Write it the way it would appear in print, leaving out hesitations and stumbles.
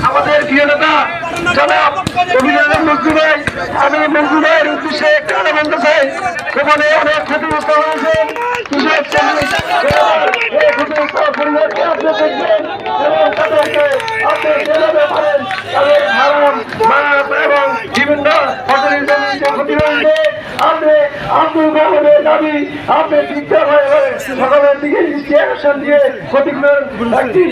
আমাদের প্রিয় নেতা জনাব অভিনন্দন মঞ্জুর ভাই, আমি মঞ্জুর ভাইয়ের উদ্দেশ্যে একটা কথা বলতে চাই। সেখানে অনেক ক্ষতিগ্রস্ত হয়েছেন ক্ষতিগ্রস্ত পরিবারকে আপনি দেখবেন এবং তাদেরকে আপনি যেভাবে পারেন তাদের হারাম এবং বিভিন্ন ফসলের জমিতে ক্ষতি হয়েছে আপনি আব্দুল কালামের দাবি আপনি ঠিকঠাক হয়ে সকালের দিকে দিয়ে ক্ষতিগ্রস্ত একটি